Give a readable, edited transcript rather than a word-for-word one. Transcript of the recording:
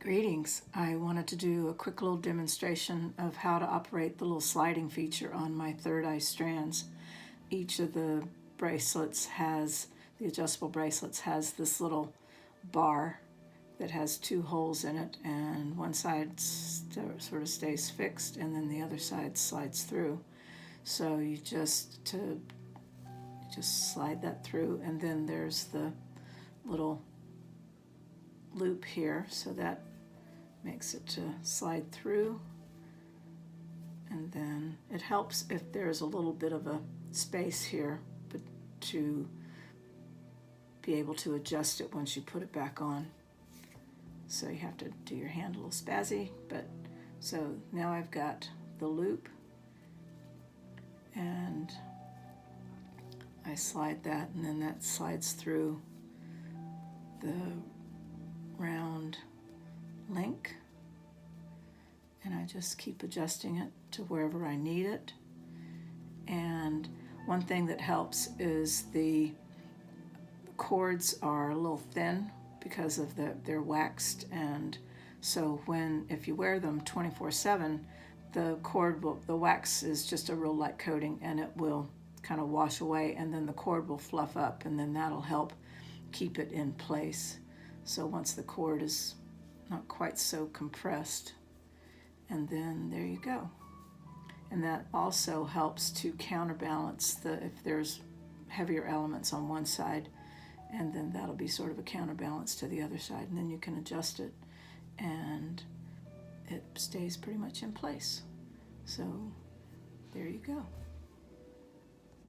Greetings. I wanted to do a quick little demonstration of how to operate the little sliding feature on my Third Eye Strands. Each of the bracelets has, the adjustable bracelets has this little bar that has two holes in it, and one side sort of stays fixed and then the other side slides through. So you just slide that through, and then there's the little loop here, so that makes it to slide through. And then it helps if there's a little bit of a space here, but to be able to adjust it once you put it back on. So you have to do your hand a little spazzy, but so now I've got the loop, and I slide that, and then that slides through the round link, and I just keep adjusting it to wherever I need it. And one thing that helps is the cords are a little thin because of they're waxed, and so if you wear them 24/7, the wax is just a real light coating, and it will kind of wash away, and then the cord will fluff up, and then that'll help keep it in place. So once the cord is not quite so compressed, and then there you go. And that also helps to counterbalance if there's heavier elements on one side, and then that'll be sort of a counterbalance to the other side, and then you can adjust it and it stays pretty much in place. So there you go.